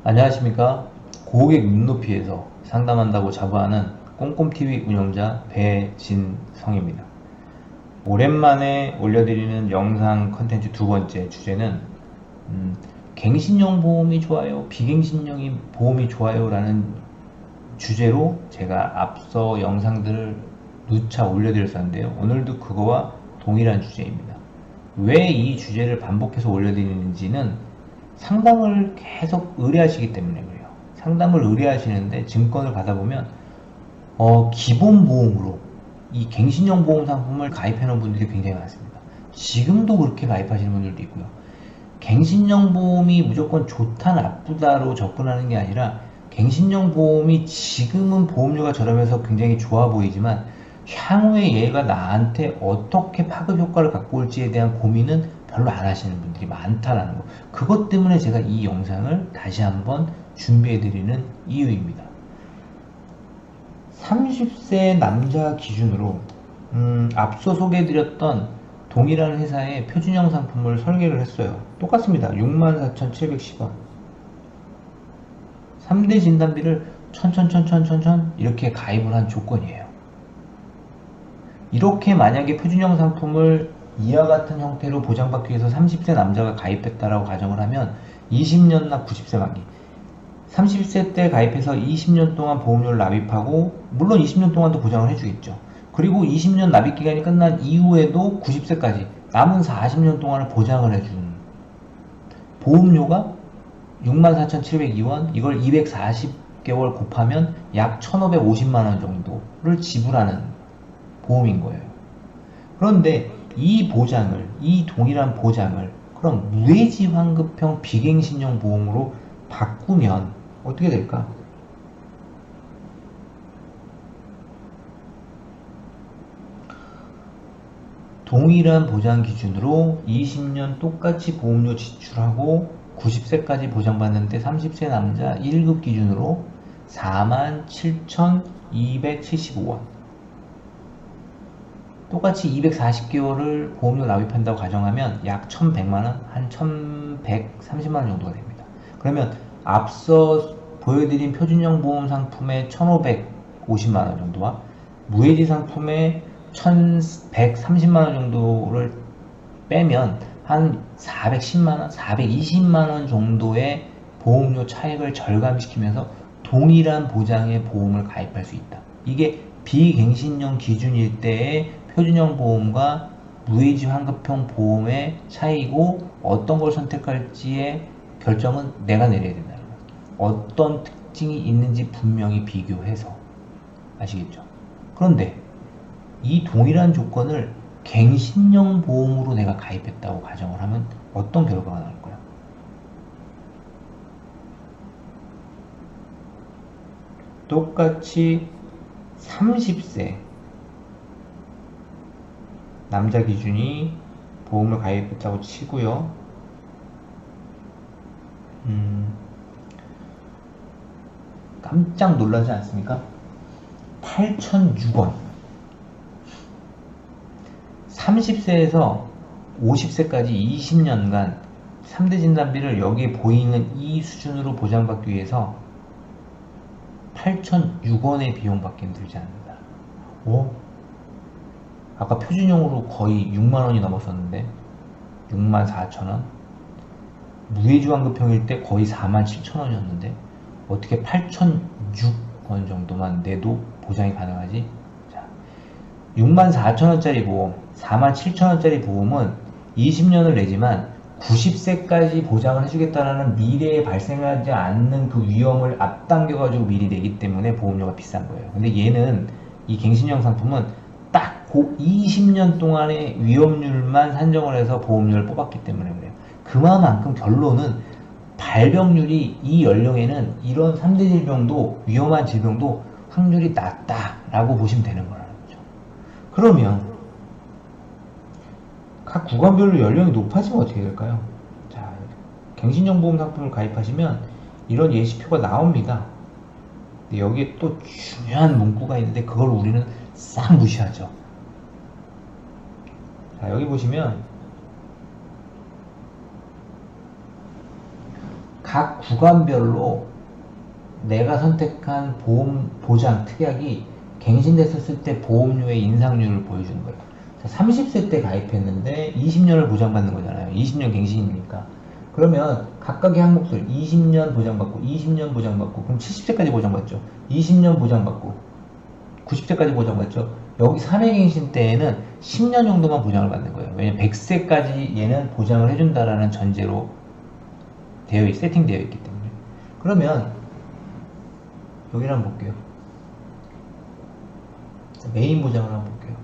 안녕하십니까. 고객 눈높이에서 상담한다고 자부하는 꼼꼼TV 운영자 배진성입니다. 오랜만에 올려드리는 영상 컨텐츠 두 번째 주제는 갱신형 보험이 좋아요, 비갱신형 보험이 좋아요 라는 주제로 제가 앞서 영상들을 누차 올려드렸었는데요. 오늘도 그거와 동일한 주제입니다. 왜 이 주제를 반복해서 올려드리는지는 상담을 계속 의뢰하시기 때문에 그래요. 상담을 의뢰하시는데 증권을 받아보면 기본 보험으로 이 갱신형 보험 상품을 가입해 놓은 분들이 굉장히 많습니다. 지금도 그렇게 가입하시는 분들도 있고요. 갱신형 보험이 무조건 좋다 나쁘다로 접근하는 게 아니라 갱신형 보험이 지금은 보험료가 저렴해서 굉장히 좋아 보이지만 향후에 얘가 나한테 어떻게 파급 효과를 갖고 올지에 대한 고민은 별로 안 하시는 분들이 많다라는 거. 그것 때문에 제가 이 영상을 다시 한번 준비해 드리는 이유입니다. 30세 남자 기준으로 앞서 소개해 드렸던 동일한 회사의 표준형 상품을 설계를 했어요. 똑같습니다. 64,710원. 3대 진단비를 천천천천천천 이렇게 가입을 한 조건이에요. 이렇게 만약에 표준형 상품을 이와 같은 형태로 보장받기 위해서 30세 남자가 가입했다라고 가정을 하면 20년 납 90세 만기. 30세 때 가입해서 20년 동안 보험료를 납입하고 물론 20년 동안도 보장을 해주겠죠. 그리고 20년 납입 기간이 끝난 이후에도 90세까지 남은 40년 동안을 보장을 해준 보험료가 64,702원, 이걸 240개월 곱하면 약 1,550만원 정도를 지불하는 보험인 거예요. 그런데 이 보장을, 이 동일한 보장을 그럼 무해지 환급형 비갱신형 보험으로 바꾸면 어떻게 될까? 동일한 보장 기준으로 20년 똑같이 보험료 지출하고 90세까지 보장받는데 30세 남자 1급 기준으로 47,275원. 똑같이 240개월을 보험료 납입한다고 가정하면 약 1,100만원, 한 1,130만원 정도가 됩니다. 그러면 앞서 보여드린 표준형 보험 상품의 1,550만원 정도와 무해지 상품의 1,130만원 정도를 빼면 한 410만원, 420만원 정도의 보험료 차익을 절감시키면서 동일한 보장의 보험을 가입할 수 있다. 이게 비갱신형 기준일 때의 표준형 보험과 무해지 환급형 보험의 차이고 어떤 걸 선택할지의 결정은 내가 내려야 된다는 거예요. 어떤 특징이 있는지 분명히 비교해서. 아시겠죠? 그런데 이 동일한 조건을 갱신형 보험으로 내가 가입했다고 가정을 하면 어떤 결과가 나올까요? 똑같이 30세 남자 기준이 보험을 가입했다고 치고요. 깜짝 놀라지 않습니까? 8,006원. 30세에서 50세까지 20년간 3대 진단비를 여기에 보이는 이 수준으로 보장받기 위해서 8,006원의 비용밖에 들지 않는다. 오? 아까 표준형으로 거의 6만원이 넘었었는데 64,000원. 무해지 환급형일 때 거의 47,000원이었는데 어떻게 8,006원 정도만 내도 보장이 가능하지? 자, 64,000원짜리 보험, 47,000원짜리 보험은 20년을 내지만 90세까지 보장을 해주겠다는 미래에 발생하지 않는 그 위험을 앞당겨가지고 미리 내기 때문에 보험료가 비싼 거예요. 근데 얘는 이 갱신형 상품은 딱 20년 동안의 위험률만 산정을 해서 보험료를 뽑았기 때문에 그래요. 그만큼 결론은 발병률이 이 연령에는 이런 3대 질병도 위험한 질병도 확률이 낮다라고 보시면 되는 거라는 거죠. 그러면 각 구간별로 연령이 높아지면 어떻게 될까요? 자, 갱신형 보험 상품을 가입하시면 이런 예시표가 나옵니다. 근데 여기에 또 중요한 문구가 있는데 그걸 우리는 싹 무시하죠. 자, 여기 보시면 각 구간별로 내가 선택한 보험 보장 특약이 갱신됐었을 때 보험료의 인상률을 보여주는 거예요. 30세 때 가입했는데 20년을 보장받는 거잖아요. 20년 갱신이니까. 그러면 각각의 항목들 20년 보장받고 20년 보장받고 그럼 70세까지 보장받죠. 20년 보장받고 90세까지 보장받죠. 여기 3회 갱신 때에는 10년 정도만 보장을 받는 거예요. 왜냐면 100세까지 얘는 보장을 해준다라는 전제로 세팅되어 있기 때문에. 그러면 여기를 한번 볼게요. 메인 보장을 한번 볼게요.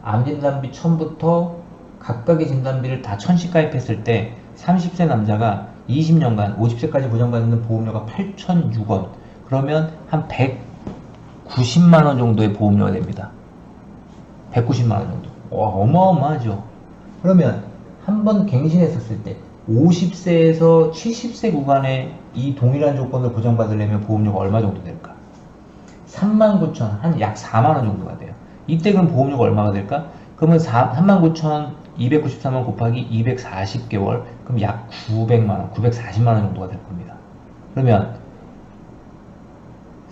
암 진단비 1000부터 각각의 진단비를 다 1000씩 가입했을 때 30세 남자가 20년간 50세까지 보장받는 보험료가 8,006원. 그러면 한 190만원 정도의 보험료가 됩니다. 190만원 정도. 와, 어마어마하죠. 그러면 한번 갱신했었을 때 50세에서 70세 구간에 이 동일한 조건을 보장받으려면 보험료가 얼마 정도 될까? 39,000, 한 약 4만원 정도가 돼요. 이때 그럼 보험료가 얼마가 될까? 그러면 39,294만 곱하기 240개월, 그럼 약 900만원, 940만원 정도가 될 겁니다. 그러면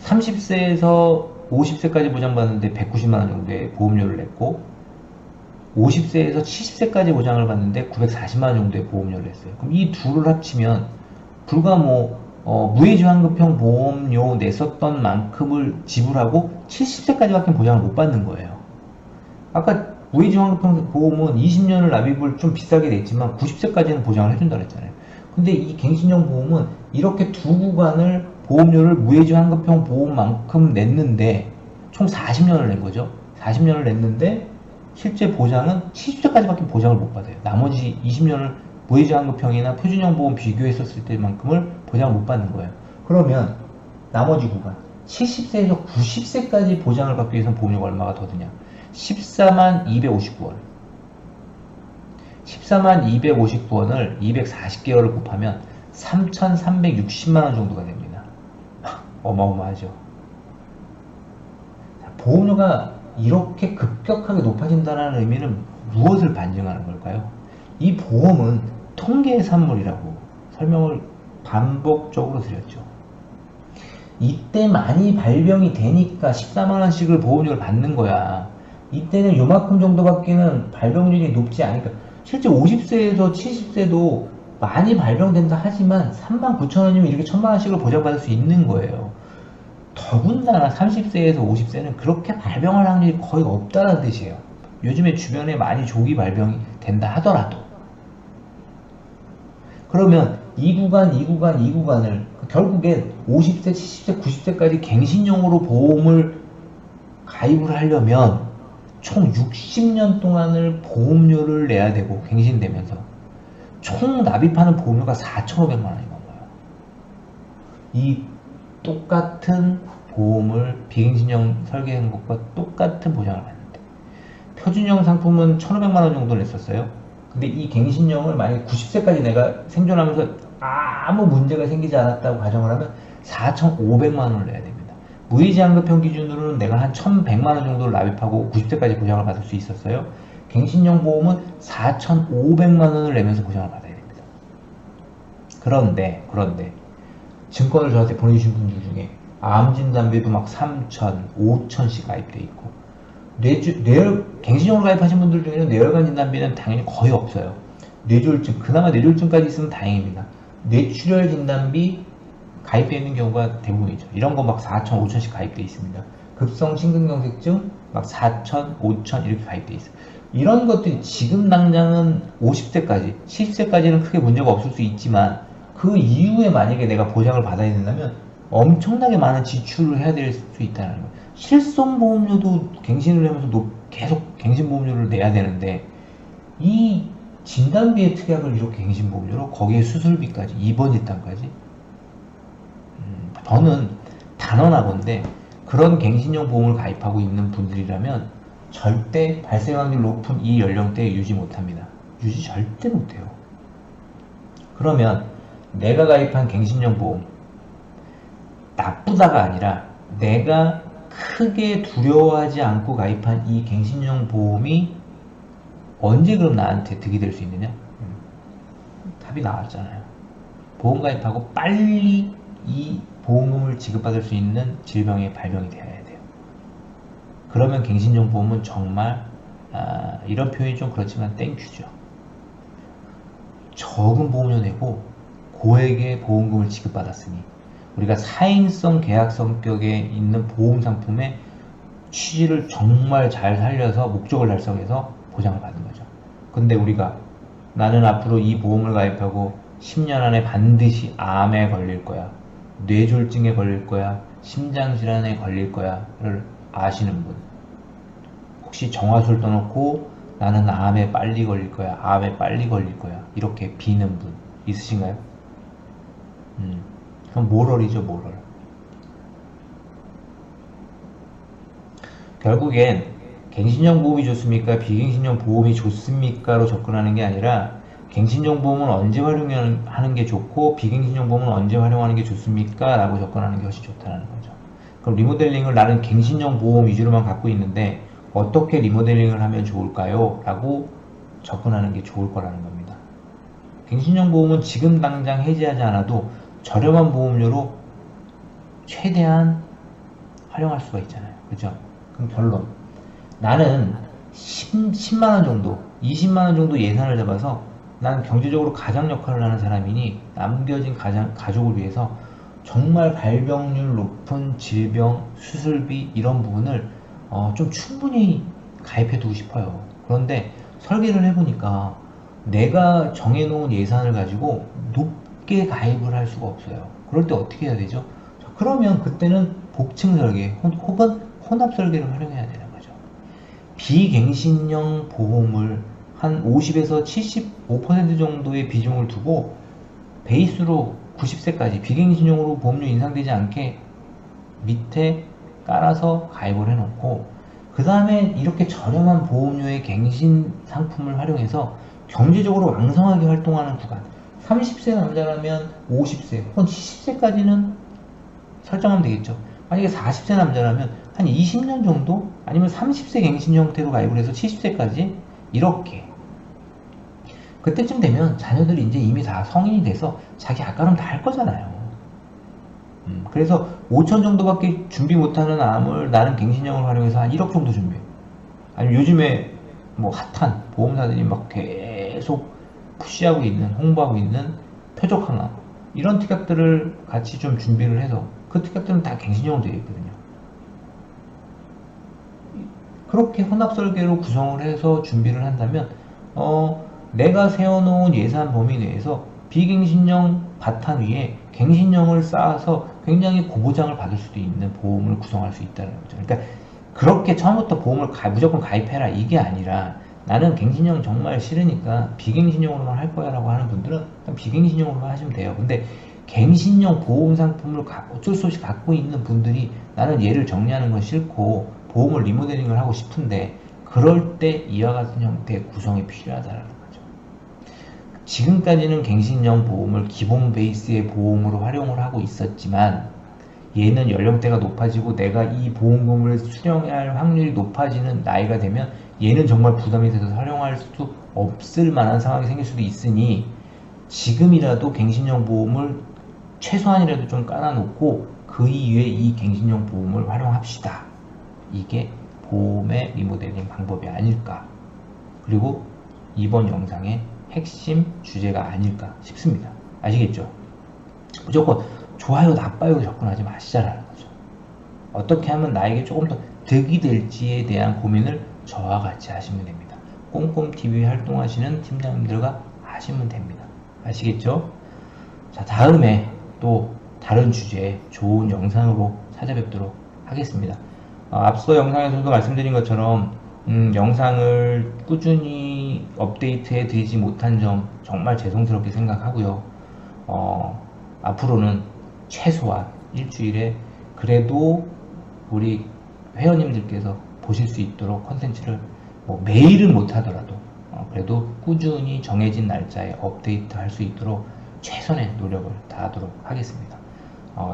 30세에서 50세까지 보장받는데 190만원 정도의 보험료를 냈고 50세에서 70세까지 보장을 받는데 940만원 정도의 보험료를 냈어요. 그럼 이 둘을 합치면 불과 무해지환급형 보험료 냈었던 만큼을 지불하고 70세까지밖에 보장을 못 받는 거예요. 아까 무해지환급형 보험은 20년을 납입을 좀 비싸게 냈지만 90세까지는 보장을 해준다 그랬잖아요. 근데 이 갱신형 보험은 이렇게 두 구간을 보험료를 무해지환급형 보험만큼 냈는데 총 40년을 낸 거죠. 40년을 냈는데 실제 보장은 70세까지밖에 보장을 못 받아요. 나머지 20년을 무해지환급형이나 표준형 보험 비교했었을 때만큼을 보장을 못 받는 거예요. 그러면 나머지 구간 70세에서 90세까지 보장을 받기 위해서는 보험료가 얼마가 더 드냐? 14만 259원. 14만 259원을 240개월을 곱하면 3,360만원 정도가 됩니다. 어마어마하죠. 보험료가 이렇게 급격하게 높아진다는 의미는 무엇을 반증하는 걸까요? 이 보험은 통계의 산물이라고 설명을 반복적으로 드렸죠. 이때 많이 발병이 되니까 14만원씩을 보험료를 받는 거야. 이때는 요만큼 정도밖에는 발병률이 높지 않으니까. 실제 50세에서 70세도 많이 발병된다 하지만 39,000원이면 이렇게 1000만원씩을 보장받을 수 있는 거예요. 더군다나 30세에서 50세는 그렇게 발병할 확률이 거의 없다는 뜻이에요. 요즘에 주변에 많이 조기 발병이 된다 하더라도. 그러면 이 구간을 결국엔 50세, 70세, 90세까지 갱신용으로 보험을 가입을 하려면 총 60년 동안을 보험료를 내야 되고 갱신되면서 총 납입하는 보험료가 4,500만 원인 건가요? 이 똑같은 보험을 비갱신형 설계한 것과 똑같은 보장을 받는데 표준형 상품은 1,500만 원 정도 냈었어요. 근데 이 갱신형을 만약에 90세까지 내가 생존하면서 아무 문제가 생기지 않았다고 가정을 하면 4,500만 원을 내야 됩니다. 무해지환급형 기준으로는 내가 한 1,100만 원 정도를 납입하고 90세까지 보장을 받을 수 있었어요. 갱신형 보험은 4,500만 원을 내면서 보장을 받아야 됩니다. 그런데 증권을 저한테 보내주신 분들 중에 암 진단비도 막 3,000, 5,000씩 가입돼 있고 갱신형으로 가입하신 분들 중에는 뇌혈관 진단비는 당연히 거의 없어요. 뇌졸중, 그나마 뇌졸중까지 있으면 다행입니다. 뇌출혈 진단비 가입되어 있는 경우가 대부분이죠. 이런 거 막 4,000, 5,000씩 가입되어 있습니다. 급성 심근경색증 막 4,000, 5,000 이렇게 가입되어 있어요. 이런 것들이 지금 당장은 50세까지, 70세까지는 크게 문제가 없을 수 있지만 그 이후에 만약에 내가 보장을 받아야 된다면 엄청나게 많은 지출을 해야 될 수 있다는 거예요. 실손보험료도 갱신을 하면서 계속 갱신보험료를 내야 되는데 이 진단비의 특약을 이렇게 갱신보험료로 거기에 수술비까지 입원 일당까지 저는 단언하건대 그런 갱신형 보험을 가입하고 있는 분들이라면 절대 발생 확률 높은 이 연령대에 유지 못합니다. 유지 절대 못해요. 그러면 내가 가입한 갱신형 보험 나쁘다가 아니라 내가 크게 두려워하지 않고 가입한 이 갱신형 보험이 언제 그럼 나한테 득이 될 수 있느냐? 답이 나왔잖아요. 보험 가입하고 빨리 이 보험금을 지급받을 수 있는 질병의 발병이 되어야 돼요. 그러면 갱신형 보험은 정말 이런 표현이 좀 그렇지만 땡큐죠. 적은 보험료 내고 고액의 보험금을 지급받았으니 우리가 사행성 계약 성격에 있는 보험 상품의 취지를 정말 잘 살려서 목적을 달성해서 보장을 받은 거죠. 근데 우리가 나는 앞으로 이 보험을 가입하고 10년 안에 반드시 암에 걸릴 거야, 뇌졸중에 걸릴 거야, 심장질환에 걸릴 거야를 아시는 분, 혹시 정화술 떠놓고 나는 암에 빨리 걸릴 거야, 암에 빨리 걸릴 거야 이렇게 비는 분 있으신가요? 그럼 모럴이죠, 모럴. 결국엔 갱신형 보험이 좋습니까? 비갱신형 보험이 좋습니까?로 접근하는 게 아니라 갱신형 보험은 언제 활용하는 게 좋고 비갱신형 보험은 언제 활용하는 게 좋습니까? 라고 접근하는 게 훨씬 좋다는 거죠. 그럼 리모델링을 나는 갱신형 보험 위주로만 갖고 있는데 어떻게 리모델링을 하면 좋을까요? 라고 접근하는 게 좋을 거라는 겁니다. 갱신형 보험은 지금 당장 해지하지 않아도 저렴한 보험료로 최대한 활용할 수가 있잖아요. 그죠? 그럼 결론. 나는 10만원 정도, 20만원 정도 예산을 잡아서 난 경제적으로 가장 역할을 하는 사람이니 남겨진 가족을 위해서 정말 발병률 높은 질병, 수술비 이런 부분을 좀 충분히 가입해 두고 싶어요. 그런데 설계를 해보니까 내가 정해놓은 예산을 가지고 높게 가입을 할 수가 없어요. 그럴 때 어떻게 해야 되죠? 그러면 그때는 복층 설계 혹은 혼합 설계를 활용해야 되는 거죠. 비갱신형 보험을 한 50에서 75% 정도의 비중을 두고 베이스로 90세까지 비갱신형으로 보험료 인상되지 않게 밑에 깔아서 가입을 해놓고 그 다음에 이렇게 저렴한 보험료의 갱신 상품을 활용해서 경제적으로 왕성하게 활동하는 구간, 30세 남자라면 50세 혹은 70세까지는 설정하면 되겠죠. 만약에 40세 남자라면 한 20년 정도 아니면 30세 갱신 형태로 가입을 해서 70세까지 이렇게 그때쯤 되면 자녀들이 이제 이미 다 성인이 돼서 자기 아까는 다 할 거잖아요. 그래서 5천 정도밖에 준비 못하는 암을 나는 갱신형을 활용해서 한 1억 정도 준비해. 아니면 요즘에 뭐 핫한 보험사들이 막 계속 푸시하고 있는, 홍보하고 있는 표적항암 이런 특약들을 같이 좀 준비를 해서 그 특약들은 다 갱신형으로 되어 있거든요. 그렇게 혼합 설계로 구성을 해서 준비를 한다면 내가 세워놓은 예산 범위 내에서 비갱신형 바탕 위에 갱신형을 쌓아서 굉장히 고보장을 받을 수도 있는 보험을 구성할 수 있다는 거죠. 그러니까 그렇게 처음부터 보험을 무조건 가입해라 이게 아니라 나는 갱신형 정말 싫으니까 비갱신형으로만 할 거야 라고 하는 분들은 비갱신형으로만 하시면 돼요. 근데 갱신형 보험 상품을 어쩔 수 없이 갖고 있는 분들이 나는 얘를 정리하는 건 싫고 보험을 리모델링을 하고 싶은데 그럴 때 이와 같은 형태의 구성이 필요하다는 거죠. 지금까지는 갱신형 보험을 기본 베이스의 보험으로 활용을 하고 있었지만 얘는 연령대가 높아지고 내가 이 보험금을 수령할 확률이 높아지는 나이가 되면 얘는 정말 부담이 돼서 활용할 수 없을 만한 상황이 생길 수도 있으니 지금이라도 갱신형 보험을 최소한이라도 좀 깔아놓고 그 이후에 이 갱신형 보험을 활용합시다. 이게 보험의 리모델링 방법이 아닐까. 그리고 이번 영상의 핵심 주제가 아닐까 싶습니다. 아시겠죠? 무조건 좋아요, 나빠요로 접근하지 마시자라는 거죠. 어떻게 하면 나에게 조금 더 득이 될지에 대한 고민을 저와 같이 하시면 됩니다. 꼼꼼TV 활동하시는 팀장님들과 하시면 됩니다. 아시겠죠? 자, 다음에 또 다른 주제의 좋은 영상으로 찾아뵙도록 하겠습니다. 앞서 영상에서도 말씀드린 것처럼 영상을 꾸준히 업데이트해 드리지 못한 점 정말 죄송스럽게 생각하고요. 앞으로는 최소한 일주일에 그래도 우리 회원님들께서 보실 수 있도록 컨텐츠를 뭐 매일은 못하더라도 그래도 꾸준히 정해진 날짜에 업데이트 할 수 있도록 최선의 노력을 다하도록 하겠습니다.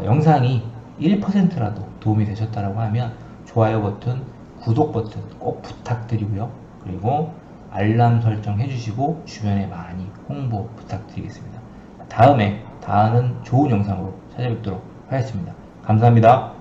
영상이 1%라도 도움이 되셨다고 하면 좋아요 버튼, 구독 버튼 꼭 부탁드리고요. 그리고 알람 설정 해주시고 주변에 많이 홍보 부탁드리겠습니다. 다음에 다른 좋은 영상으로 찾아뵙도록 하겠습니다. 감사합니다.